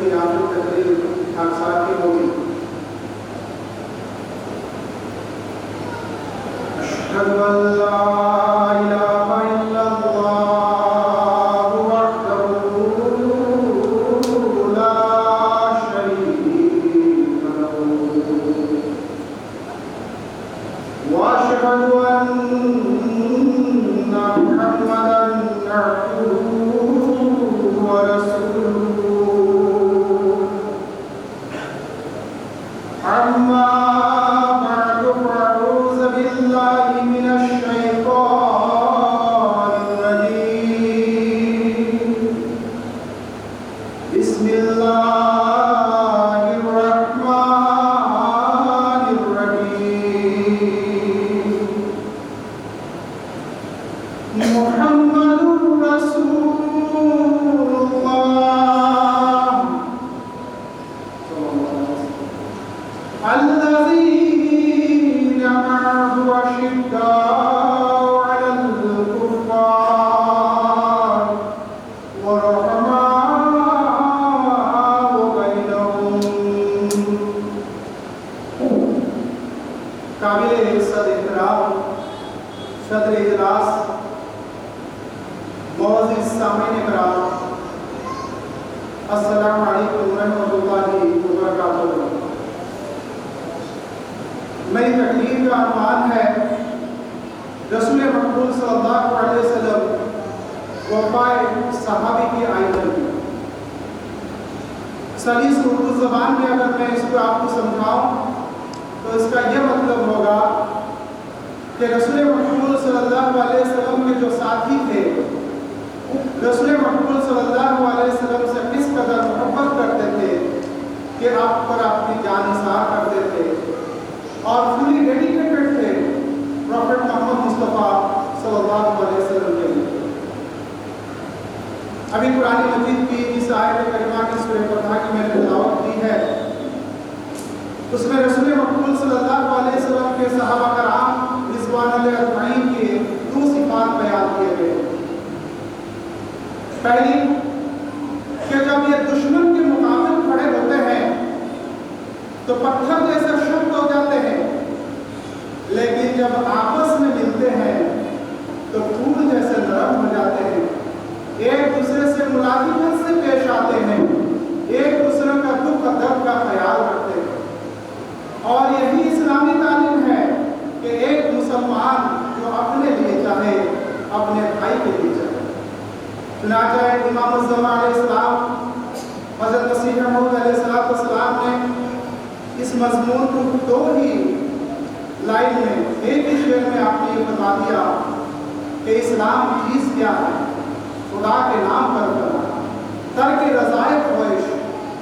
کی آخری تقریر خاکسار کی ہوگی۔ اشہد ان لا الہ الا اللہ وحدہ لا شریک لہ واشہد ان محمدا عبدہ ورسولہ اما بعد فاعوذ باللہ من الشیطان الرجیم بسم اللہ الرحمن الرحیم محمد رسول اللہ الذين معه أشداء على الكفار ورحماء بينهم قابل عزت احترام صدر اجلاس معزز سامعین کرام السلام علیکم ورحمۃ اللہ وبرکاتہ۔ میری تقریر کا عنوان ہے رسول مقبول صلی اللہ علیہ وسلم وفائے صحابی کی آئیدگی۔ سلیس اردو زبان میں اگر میں اس کو آپ کو سمجھاؤں تو اس کا یہ مطلب ہوگا کہ رسول مقبول صلی اللہ علیہ وسلم کے جو ساتھی تھے رسول مقبول صلی اللہ علیہ وسلم سے کس قدر محبت کرتے تھے کہ آپ پر اپنی جان نثار کرتے تھے اور فلی ڈیڈیکیٹڈ تھے پروفٹ محمد مصطفیٰ صلی اللہ علیہ وسلم کے لیے۔ ابھی قرآن مجید کی جس آیت کریمہ کی سورہ فتح کی میں نے تلاوت کی ہے اس میں رسول مقبول صلی اللہ علیہ وسلم کے صحابہ کرام رضوان اللہ اجمعین کے دو صفات بیان کیے گئے۔ پہلی کہ جب یہ دشمن کے مقابل کھڑے ہوتے ہیں تو پتھر جیسے شکت ہو جاتے ہیں، لیکن جب آپس میں ملتے ہیں تو پھول جیسے نرم ہو جاتے ہیں، ایک دوسرے سے ملازمت سے پیش آتے ہیں، ایک دوسرے کا دکھ اور درد کا خیال رکھتے ہیں۔ اور یہی اسلامی تعلیم ہے کہ ایک مسلمان جو اپنے لیے چاہے اپنے بھائی کے لیے چاہے۔ چنانچہ امام الزمان علیہ السلام حضرت مسیح موعود علیہ السلام نے اس مضمون کو دو ہی لائن میں ایک ہی شعر میں آپ نے یہ بتا دیا کہ اسلام چیز کیا ہے؟ خدا کے نام پر کرنا، ترک رضائے خواہش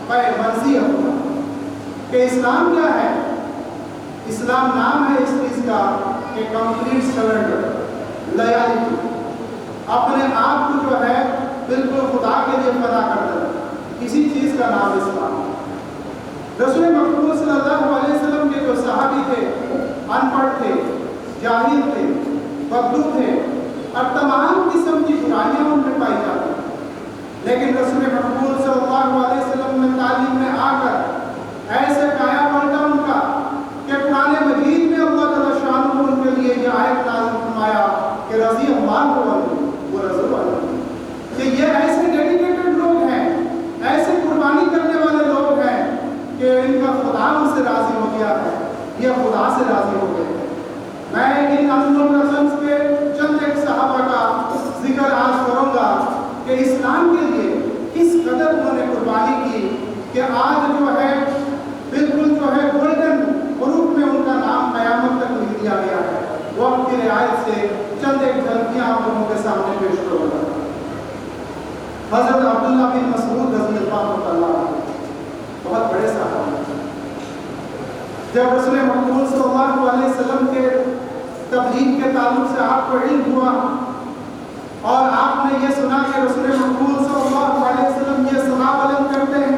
بے مرضی اپنا۔ کہ اسلام کیا ہے؟ اسلام نام ہے اس چیز کا کہ کمپلیٹ سرنڈر، لائلٹی، اپنے آپ کو جو ہے بالکل خدا کے لیے فدا کر دینا، کسی چیز کا نام اسلام۔ رسول مقبول صلی اللہ علیہ وسلم کے جو صحابی تھے ان پڑھ تھے، جاہل تھے، بدو تھے اور تمام قسم کی برائیاں ان میں پائی جاتی، لیکن رسول مقبول صلی اللہ علیہ وسلم میں تعلیم میں آ کر ایسے کایا پلٹا ان کا کہ قرآن مجید میں اللہ تعالیٰ شان کو ان کے لیے یہ آیت نازل فرمایا کہ رضی اللہ عنہ وہ رضو عنہ، کہ یہ ایسے ڈیڈیکیٹڈ لوگ ہیں، ایسے قربانی کرنے والے لوگ ہیں کہ ان کا خدا ان سے راضی ہو گیا ہے، یہ خدا سے راضی ہو گئے ہیں۔ میں ان انزل رسمز کے چند ایک صحابہ کا ذکر آج کروں گا کہ اسلام کے لیے کس قدر انہوں نے قربانی کی کہ آج جو ہے بالکل جو ہے گولڈن حروف میں ان کا نام قیامت تک لکھ دیا گیا ہے۔ وقت کی رعایت سے چند ایک جھلکیاں آپ لوگوں کے سامنے پیش کروں گا۔ حضرت عبداللہ بن مسعود رضی اللہ عنہ بہت بڑے صحابہ، جب رسول مقبول صلی اللہ علیہ وسلم کے تبلیغ کے تعلق سے آپ کو علم ہوا اور آپ نے یہ سنا کہ رسول مقبول صلی اللہ علیہ وسلم یہ ثنا بلند کرتے ہیں،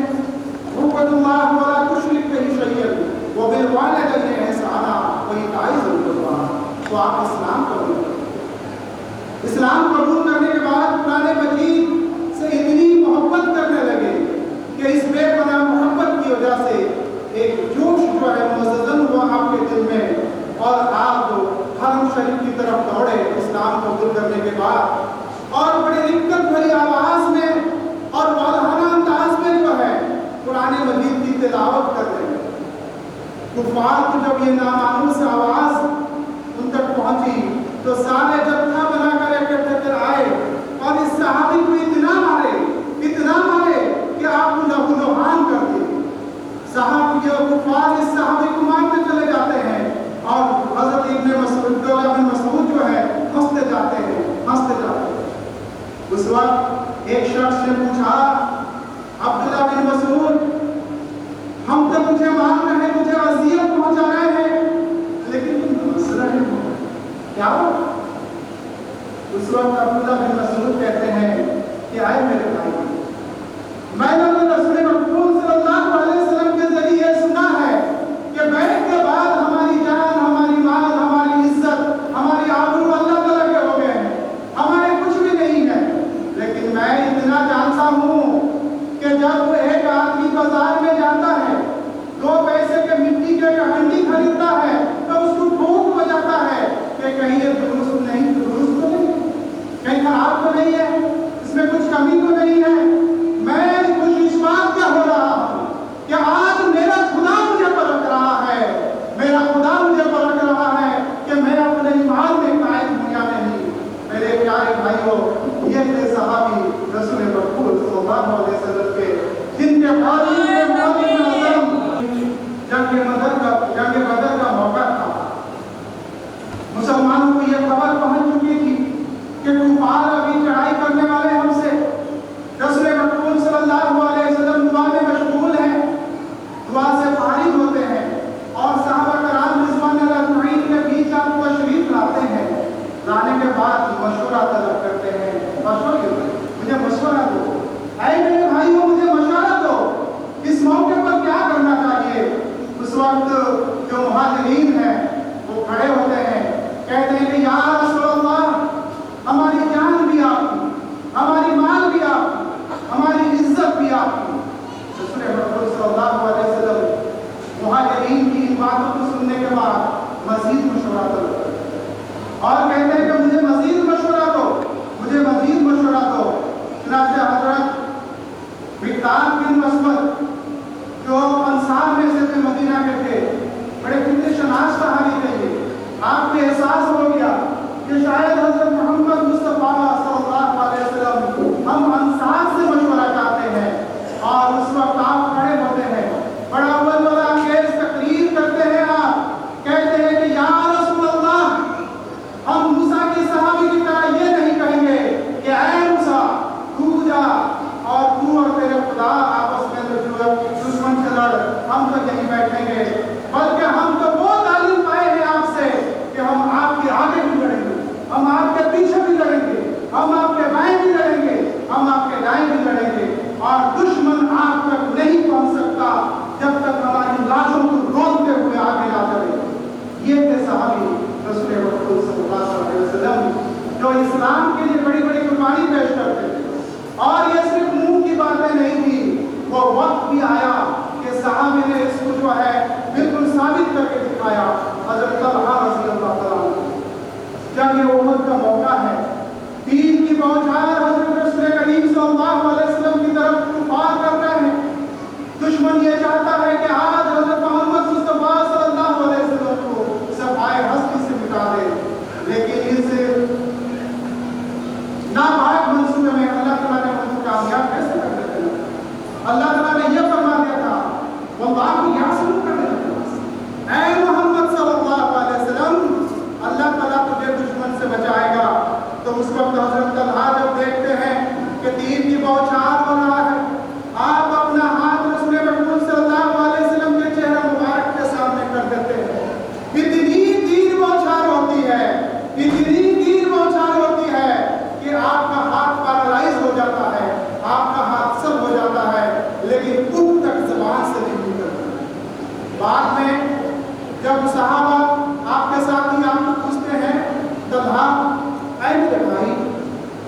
عبد اللہ ولا تشرک به شیئا وبالوالدین احسانا وایتاء ذی القربى، تو آپ اسلام قبول کریں۔ اسلام قبول کرنے کے بعد قرآن مجید سے اتنی محبت کرنے لگے کہ اس بے وجہ سے ایک جوش جو ہے مزدن ہوا آپ کے دل میں، اور آپ حرم شریف کی طرف دوڑے اسلام قبول کرنے کے بعد، اور بڑی رقت بھری آواز میں اور والہانہ انداز میں جو ہے قرآن مجید کی تلاوت کر رہے ہیں۔ کفار کو جب یہ نامانوس آواز ان تک پہنچی تو سارے جتھا بنا کر اکٹھے آئے اور اس صحابی کو اتنا مارے کہ آپ کو لہو لہان کر دیے۔ صحابی اور کفار اس صحابی کو مارتے چلے جاتے ہیں، اور حضرت ابن مسعود جو ہے ہنستے جاتے ہیں۔ اس وقت ایک شخص نے پوچھا، عبداللہ بن مسعود، ہم تو مجھے مار رہے ہیں، مجھے اذیت پہنچا رہے ہیں، لیکن تم ہنس رہے ہو، کیا ہو؟ اس وقت عبداللہ بن مسعود کہتے ہیں کہ آئے میرے بھائی، میں نے رسول مقبول صلی اللہ علیہ وسلم کے ذریعے سنا ہے کہ بیعت کے بعد ہماری جان، ہماری مال، ہماری عزت، ہماری آبرو اللہ تعالیٰ کے ہو گئے ہیں، ہمارے کچھ بھی نہیں ہے۔ لیکن میں اتنا جانتا ہوں کہ جب ایک آدمی بازار میں جاتا ہے، 2 پیسے کے مٹی کے ہنڈی خریدتا ہے تو اس کو بھوک ہو جاتا ہے کہ کہیں یہ درست تو نہیں کہیں خراب تو نہیں ہے، اس میں کچھ کمی تو نہیں ہے۔ میں خوش اس بات کا ہو رہا ہوں کہ آج میرا خدا مجھے پرکھ رہا ہے، کہ میں اپنے ایمان میں قائم ہوں یا نہیں۔ میرے پیارے بھائیوں، یہ تھے صحابی رسول مقبول صلی اللہ علیہ وسلم کے، جن کے جنگ بدر کا موقع تھا۔ مسلمانوں کو یہ خبر پہنچ چکی تھی کہ کفار ابھی چڑھائی کرنے والے ہم سے۔ رسول مقبول صلی اللہ علیہ وسلم دعا میں مشغول ہیں، دعا سے فارغ ہوتے ہیں، اور صحابہ کرام رضوان اللہ اجمعین کے بیچ آپ کو تشریف لاتے ہیں۔ لانے کے بعد مشورہ طلب کرتے ہیں، مجھے مشورہ دو، اے میرے بھائیوں مجھے مشورہ دو، اس موقع پر کیا کرنا چاہیے؟ اس وقت جو مہاجرین ہیں وہ کھڑے ہوتے ہیں، کہتے ہیں کہ یا رسول اللہ، ہماری جان بھی آپ کی، ہماری مال بھی آپ کی، ہماری عزت بھی آپ کی۔ رسول مقبول صلی اللہ علیہ وسلم مہاجرین کی ان باتوں کو سننے کے بعد مزید مشورہ طلب کرتے ہیں اور کہتے ہیں کہ مجھے مزید مشورہ دو، مجھے مزید مشورہ دو۔ چنانچہ حضرت مقداد بن مسعود جو انصار میں سے تھے، مدینہ کے تھے، بڑے کتنے شناس صحابی تھے، آپ کو احساس ہو گیا کہ شاید حضرت محمد مصطفیٰ صلی اللہ علیہ وسلم ہم انصار سے مشورہ چاہتے ہیں، اور اس وقت آپ کھڑے ہوتے ہیں، بڑا اول والا انگیز تقریر کرتے ہیں، آپ کہتے ہیں کہ یا رسول اللہ، ہم موسیٰ کی صحابی کی طرح یہ نہیں کہیں گے کہ اے موسیٰ تو جا اور تو اور تیرے خدا آپس میں دشمن سے لڑ، ہم تو یہیں بیٹھیں گے، بلکہ ہم تو وہ تعلیم پائے ہیں آپ سے کہ ہم آپ کے آگے بھی لڑیں گے، ہم آپ کے پیچھے بھی لڑیں گے، ہم آپ کے بائیں بھی لڑیں گے، ہم آپ کے دائیں بھی لڑیں گے، اور دشمن آپ تک نہیں پہنچ سکتا جب تک ہماری لاشوں کو رولتے ہوئے آگے نہ چلے۔ یہ تھے صحابی رسول مقبول صلی اللہ علیہ وسلم جو اسلام کے لیے بڑی بڑی قربانی پیش کرتے تھے، اور یہ صرف منہ کی باتیں نہیں تھی، وہ وقت بھی آیا کہ صحابہ نے اس کو جو ہے بالکل ثابت کر کے دکھایا۔ حضرت طلحہ رضی اللہ تعالیٰ جنگ احد کا موقع ہے، تیر کی بوچھار حضرت رسول کریم صلی اللہ علیہ وسلم کی طرف کفار کر رہے ہیں۔ دشمن یہ چاہتا ہے کہ آج حضرت محمد مصطفیٰ صلی اللہ علیہ وسلم کو صفائے ہستی سے مٹا دے، لیکن اس ناپاک منصوبے میں اللہ تعالیٰ نے ان کو کامیاب کیسے کر دیتے ہیں؟ اللہ تعالیٰ نے یہ فرما دیا تھا، واللہ یعصمک من الناس، اے محمد صلی اللہ علیہ وسلم، اللہ تعالیٰ تجھے دشمن سے بچائے گا۔ تو اس وقت حضرت طلحہ جب دیکھتے ہیں کہ تیر کی بوچھار ہو رہا ہے، آپ اپنا ہاتھ رسول مقبول صلی اللہ علیہ وسلم کے چہرہ مبارک کے سامنے کر دیتے ہیں۔ اتنی تیر بوچھار ہوتی ہے، اتنی تیر بوچھار ہوتی ہے کہ آپ کا ہاتھ پیرالائز ہو جاتا ہے، آپ کا ہاتھ سب ہو جاتا ہے، لیکن خود تک زبان سے نہیں نکلتا۔ بعد میں جب صحابہ آپ کے ساتھ ہی آپ کو پوچھتے ہیں، طلحہ اے میرے بھائی،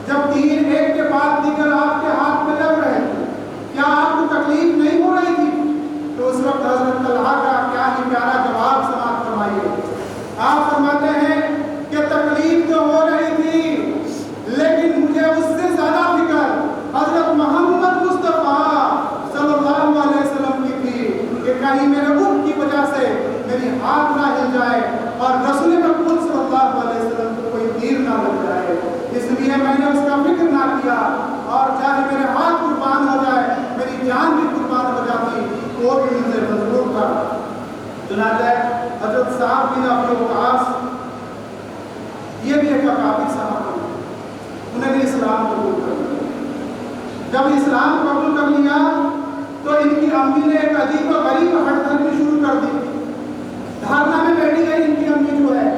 جب تیر ایک کے بعد دیگر آپ کے ہاتھ میں لگ رہے تھے، کیا آپ کو تکلیف نہیں ہو رہی تھی؟ تو وہ بھی ان سے مضبوط تھا۔ چنانچہ حضرت صاحب بن ابی وقاص یہ بھی ایک اکابر صحابہ ہیں، انہیں بھی اسلام قبول کر لیا۔ جب اسلام قبول کر لیا تو ان کی امی نے ایک عجیب و غریب ہٹ دھرمی شروع کر دی۔ دھارنا میں بیٹھی گئی ان کی امی جو ہے،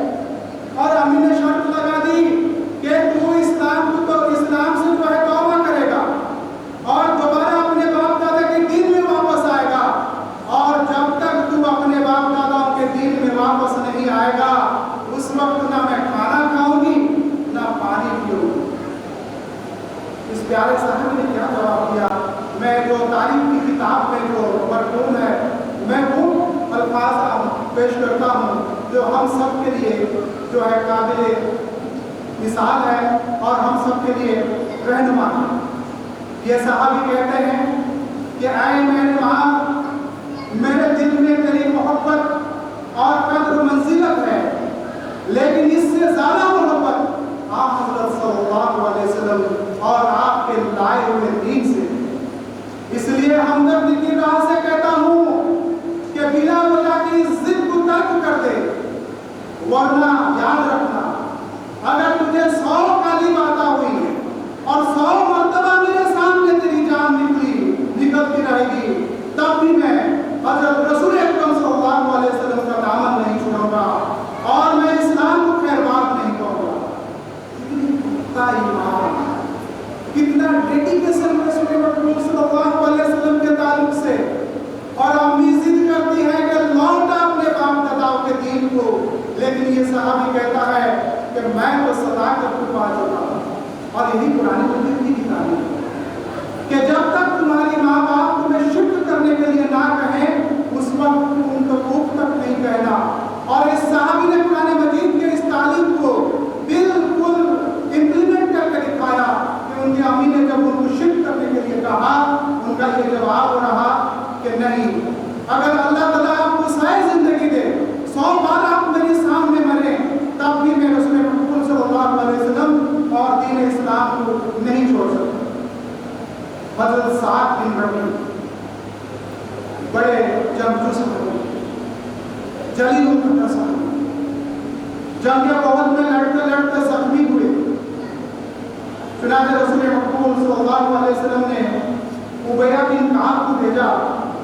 اور امی نے شرط لگا دی کہ تو اسلام سے جو ہے توبہ کرے گا اور دوبارہ اپنے باپ دادا کے دین میں واپس آئے گا، اور جب تک تو اپنے باپ دادا کے دین میں واپس نہیں آئے گا اس وقت نہ میں کھانا کھاؤں گی نہ پانی پیوں گی۔ اس پیارے صاحب نے کیا جواب دیا؟ میں جو تاریخ کی کتاب میں جو مرحوم ہے میں وہ الفاظ پیش کرتا ہوں جو ہم سب کے لیے جو ہے قابل مثال ہے اور ہم سب کے لیے رہنما ہے۔ یہ صحابی کہتے ہیں کہ اے میرے ماں، میرے دل میں تیری محبت اور قدر و منزلت ہے، لیکن اس سے زیادہ محبت آپ حضرت صلی اللہ علیہ وسلم اور آپ کے لائے ہوئے دین سے، اس لیے ہمدردی کی راہ سے کہتا ہوں کہ بلا وجہ کی ضد کو ترک کر دے، ورنہ یاد رکھنا اگر تجھے 100 کالی باتیں ہوئی ہیں اور 100 مرتبہ میرے سامنے تیری جان نکلتی رہے گی، تب بھی میں حضرت رسول اکرم صلی اللہ علیہ وسلم کا دامن نہیں چھوڑوں گا اور میں اسلام کو خیر بات نہیں کہوں گا۔ کتنا ایمان، کتنا ڈیڈیکیشن رسول اکرم صلی اللہ علیہ وسلم کے تعلق سے، اور امی ضد کرتی ہے کہ لوٹا اپنے باپ دادا کے دین کو، لیکن یہ صحابی کہتا ہے کہ میں تو صداقت کو پا چکا ہوں۔ اور یہی قرآن مجید کی تعلیم ہے کہ جب تک تمہاری ماں باپ تمہیں شکر کرنے کے لیے نہ کہیں اس وقت ان کو خوب تک نہیں کہنا۔ اور اس صحابی نے قرآن مجید کے اس تعلیم کو بالکل امپلیمنٹ کر کے دکھایا کہ ان کی امی نے جب ان کو شکر کرنے کے لیے کہا، ان کا یہ جواب رہا کہ نہیں، اگر اللہ تعالیٰ آپ کو سائے زندگی دے، 100 بار آپ میرے سامنے مرے، تب بھی میں رسول مقبول صلی اللہ علیہ وسلم اور دین اسلام کو نہیں چھوڑ سکتا۔ حضرت سعد بن ربیع بڑے جنگجو صحابی، جلیل القدر صحابی، جنگ احد میں لڑتے لڑتے زخمی ہوئے۔ چنانچہ رسول مقبول صلی اللہ علیہ وسلم نے عبیہ بن کعب کو بھیجا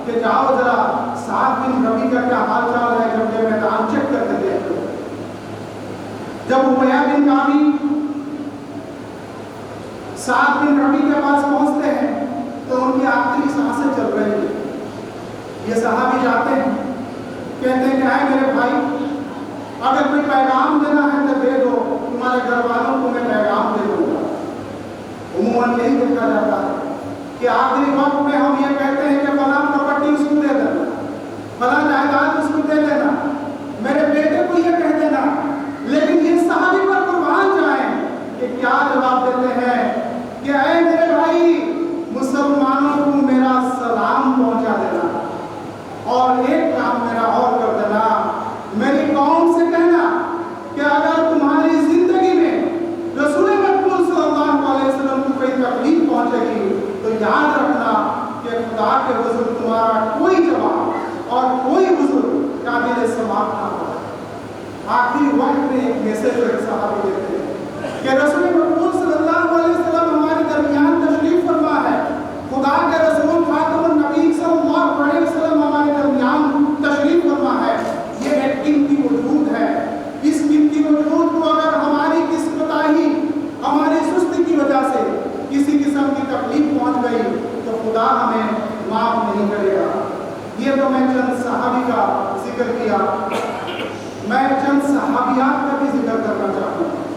کہ جاؤ ذرا سعد بن ربیع کا کیا حال چال ہے، جب یہ میدان چیک کر کے دیکھو۔ جب عبیہ بن کعب سعد بن ربیع کے پاس پہنچتے ہیں تو ان کی آخری سانسیں چل رہی ہیں۔ یہ صحابی جاتے ہیں، کہتے ہیں کہ اے میرے بھائی، اگر کوئی پیغام دینا ہے تو دے دو، تمہارے گھر والوں کو میں پیغام دے دوں گا۔ عموماً یہی دیکھا جاتا ہے کہ آخری وقت میں ہم یہ کہتے ہیں کہ فلاں پراپرٹی اس کو دے دینا، فلاں جائیداد اس کو دے دینا، میرے بیٹے کو یہ کہہ دینا، لیکن یہ صحابی پر قربان جائیں کہ کیا جواب دیتے ہیں کہ اے میرے بھائی، مسلمانوں کو میرا سلام پہنچا دینا، اور ایک کام میرا اور کر دینا، میری قوم سے کہنا کہ اگر تمہاری زندگی میں رسول مقبول صلی اللہ علیہ وسلم کو کوئی تکلیف پہنچے گی تو یاد رکھنا کہ خدا کے حضور تمہارا کوئی جواب اور کوئی حضور قابل سماعت نہ ہو۔ آخری وقت میں ایک میسج صحابی دیتے ہیں کہ رسول مقبول صلی اللہ علیہ وسلم ہمارے درمیان تشریف فرما ہے، خدا کے رسول خاتم النبی صلی اللہ علیہ وسلم ہمارے درمیان تشریف فرما ہے۔ یہ ایک قیمتی وجود ہے، اس قیمتی وجود کو اگر ہماری کسی کوتاہی، ہماری سستی کی وجہ سے کسی قسم کی تکلیف پہنچ گئی تو خدا ہمیں معاف نہیں کرے گا۔ یہ تو میں چند صحابی کا ذکر کیا، میں چند صحابیات کا بھی ذکر کرنا چاہتا ہوں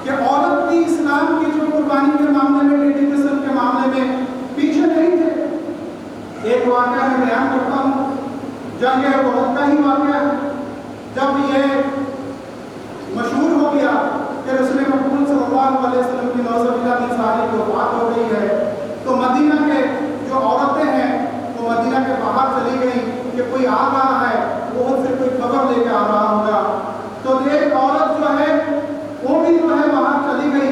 کہ عورت بھی اسلام کی جو قربانی کے معاملے میں، ڈیڈیکیشن کے معاملے میں پیچھے نہیں تھے۔ ایک واقعہ میں بیان کرتا ہوں، جنگ احد کا ہی واقعہ ہے۔ جب یہ مشہور ہو گیا کہ رسول مقبول صلی اللہ علیہ وسلم کی نوزویدہ نسائی کی وفات ہو گئی ہے، تو مدینہ کے جو عورتیں ہیں وہ مدینہ کے باہر چلی گئی کہ کوئی آ رہا ہے، وہ ان سے کوئی خبر لے کے آ رہا ہوگا۔ تو ایک عورت جو ہے وہ بھی جو ہے باہر چلی گئی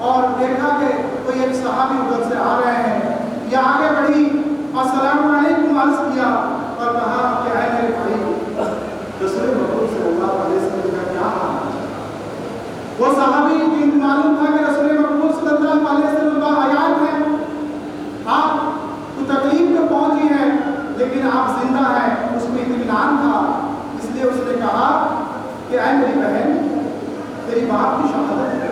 اور دیکھا کہ کوئی ایک صحابی ادھر سے آ رہے ہیں، یہ آگے بڑھی، السلام علیکم عرض کیا اور کہا کہ اے میرے بھائی، رسول مقبول صلی اللہ علیہ وسلم کا کیا حال ہے؟ وہ صحابی جن کو معلوم تھا کہ رسول مقبول صلی اللہ علیہ وسلم کا حیات ہے، آپ کو تکلیف میں پہنچی ہے لیکن آپ زندہ ہیں، اس کو اطمینان تھا، اس لیے اس نے کہا کہ اے میری بہن، تیری باپ کی شہادت ہے،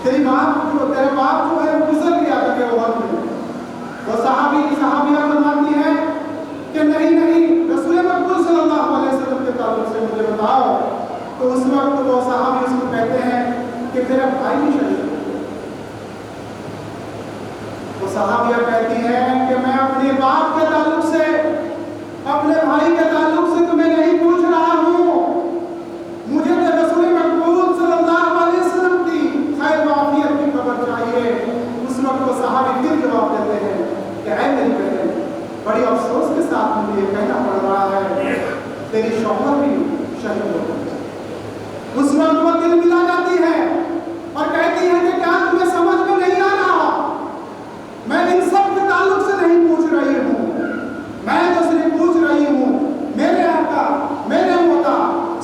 تیرے باپ جو ہے گزر گیا تھا کہ وہ وقت میں۔ وہ صحابیہ فرماتی ہیں کہ نہیں رسول مقبول صلی اللہ علیہ وسلم کے تعلق سے مجھے بتاؤ۔ تو اس وقت وہ صحابی اس کو کہتے ہیں کہ تیرا بھائی بھی شہید ہو گیا۔ وہ صحابیہ کہتی ہیں کہ میں اپنے باپ کے تعلق سے، اپنے بھائی کے تعلق سے تمہیں نہیں پوچھ رہا ہوں، مجھے تو رسول مقبول صلی اللہ علیہ وسلم کی خیر و عافیت کی خبر چاہیے۔ اس وقت وہ صحابی پھر جواب دیتے ہیں کہ اے میری بہن، بڑی افسوس کے ساتھ مجھے یہ کہنا پڑ رہا ہے تیری شوہر بھی شہید ہو گئی۔ اس وقت وہ دل ملا جاتی ہے اور کہتی ہے کہ کیا تمہیں سمجھ میں نہیں آ رہا؟ میں ان سب کے تعلق سے نہیں پوچھ رہی ہوں، میں تو صرف پوچھ رہی ہوں میرے آقا، میرے مولا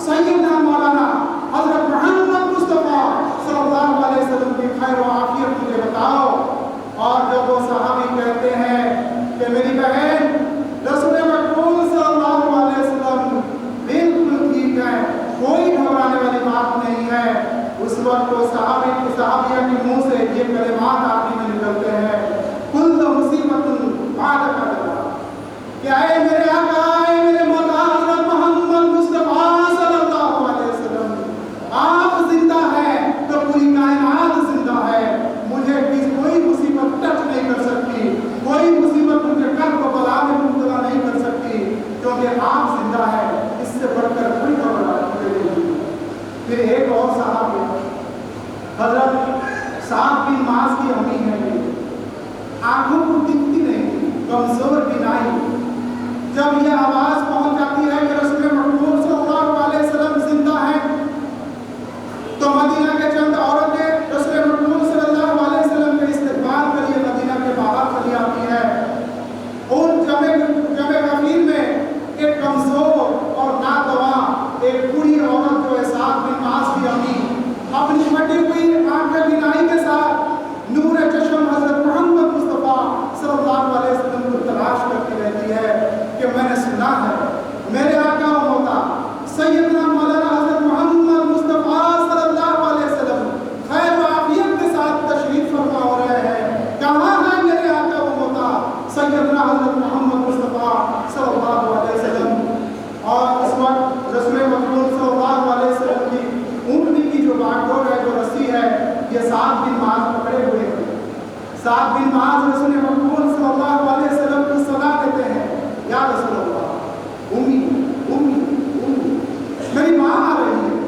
سیدنا مولانا حضرت محمد مصطفیٰ صلی اللہ علیہ وسلم کی خیر و عافیت مجھے بتاؤ۔ اور جب وہ صحابی کہتے ہیں کہ میری بہن، رسول مقبول صلی اللہ علیہ وسلم بالکل ٹھیک ہے، کوئی گھبرانے والی بات نہیں ہے، اس وقت وہ صحابیہ کے منہ سے یہ کلمات آخری میں نکلتے ہیں، کل مصیبت بعد قدر، کہ اے میرے آقا، اے میرے مولا حضرت محمد مصطفیٰ صلی اللہ علیہ وسلم، آپ زندہ ہیں تو پوری کائنات زندہ ہے، مجھے کوئی مصیبت ٹچ نہیں کر سکتی، کوئی مصیبت مجھے قلب و بلا میں مبتلا نہیں کر سکتی، کیونکہ آپ زندہ ہیں، اس سے بڑھ کر کوئی گھبراہٹ نہیں۔ پھر ایک اور صحابی حضرت سعد بن معاذ کی امی ہے، آنکھوں کو دکھتی نہیں تھی، کمزور بینائی، جب یہ آواز پہنچ جاتی ہے کہ رسول مقبول صلی اللہ علیہ وسلم زندہ ہیں، تو مدینہ کے چند عورتیں رسول مقبول صلی اللہ علیہ وسلم کے استقبال کے لیے مدینہ کے باہر چلی آتی ہے۔ ان جمع غفیر میں ایک کمزور اور ناتواں ایک بوڑھی عورت جو ہے سعد بن معاذ کی امی، اپنی پھٹی ہوئی آنکھیں بینائی کے ساتھ نور چشم حضرت محمد مصطفیٰ صلی اللہ علیہ وسلم کو تلاش کرتی رہتی ہے کہ میں نے سنا ہے میرے آقا و مولا سیدنا مولانا حضرت محمد مصطفیٰ صلی اللہ علیہ وسلم خیر و عافیت کے ساتھ تشریف فرما ہو رہے ہیں، کہاں ہے میرے آقا و مولا سیدنا حضرت محمد مصطفیٰ صلی اللہ علیہ وسلم؟ اور اس وقت رسول مقبول صلی اللہ علیہ وسلم کی اونٹنی کی جو باگڈور ہے، جو رسی ہے، یہ سعد بن معاذ پکڑے ہوئے ہیں۔ سعد بن معاذ رسول مقبول صلی اللہ علیہ وسلم کو صلاح دیتے ہیں، یا رسول اللہ، امی امی امی، میری ماں آ رہی ہے،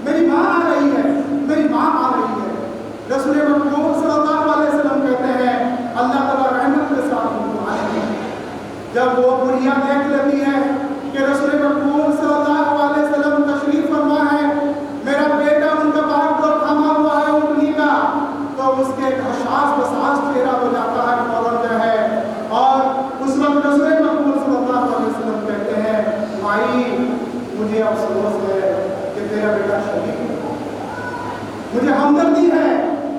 میری ماں آ رہی ہے، میری ماں آ رہی ہے۔ رسول مقبول صلی اللہ علیہ وسلم کہتے ہیں اللہ تعالیٰ رحمت کے ساتھ ان کو آئے ہیں۔ جب وہ بڑھیا دیکھ لیتی ہے کہ رسول مقبول صلی اللہ علیہ وسلم تشریف فرما ہے، میرا بیٹا ان کا باگڈور تھما ہوا ہے اونٹنی کا، تو اس کے حساس بساس چہرہ ہو جاتا ہے فوراً جو ہے، اور اس وقت رسول مقبول صلی اللہ علیہ وسلم کہتے ہیں بھائی مجھے افسوس ہے کہ تیرا بیٹا شہید ہو گیا، مجھے ہمدردی ہے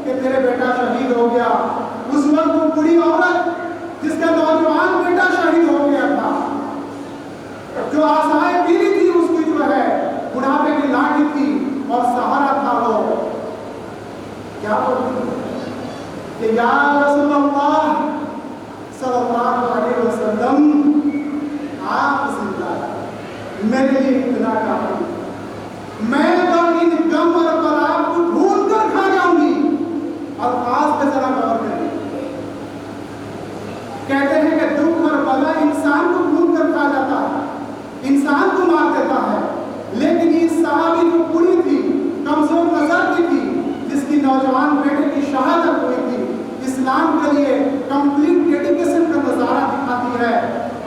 کہ تیرے بیٹا شہید ہو گیا۔ اس وقت وہ بڑی عورت جس کا نوجوان بیٹا شہید ہو گیا تھا، جو آسائے پیری تھی اس کی جو ہے بڑھاپے کی لاٹھی تھی اور سہارا تھا، وہ کیا بولتی کہ یا رسول اللہ صلی اللہ علیہ وسلم، آپ زندہ میرے لیے اتنا کافی، میں تو ان غم اور بلا کو ڈھونڈ کر کھا جاؤں گی۔ الفاظ پہ ذرا غور کریں، کہتے ہیں کہ دکھ اور بلا انسان کو ڈھونڈ کر کھا جاتا ہے، انسان کو مار دیتا ہے، لیکن یہ صحابی جو بوڑھی تھی، کمزور نظر کی تھی، جس کی نوجوان بیٹے کی شہادت ہوئی تھی، اسلام کے لیے کمپلیٹ ڈیڈیکیشن کا نظارہ دکھاتی ہے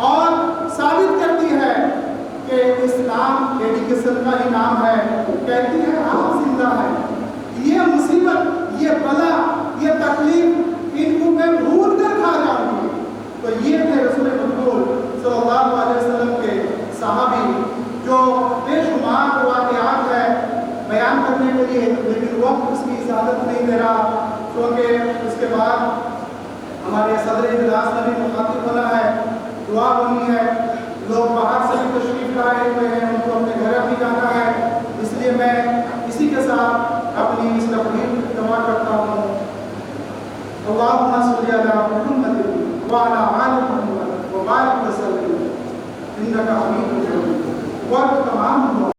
اور ثابت کرتی ہے کہ اسلام ڈیڈیکیشن کا ہی نام ہے، کہتی ہے آپ زندہ ہیں، یہ مصیبت، یہ بلا، یہ تکلیف ان کو میں بھول کر کھا جاؤں گی۔ تو یہ تھے رسول لیے، لیکن وقت اس کی اجازت نہیں دے رہا، کیونکہ اس کے بعد ہمارے صدر اجلاس نے بھی مخاطب ہونا ہے، دعا ہونی ہے، لوگ باہر سے بھی تشریف لائے ہوئے ہیں، ان کو اپنے گھر بھی جانا ہے، اس لیے میں اسی کے ساتھ اپنی اس تقریر کی دعا کرتا ہوں۔ اللہم صلی علی محمد وعلی آل محمد وبارک وسلم انک حمید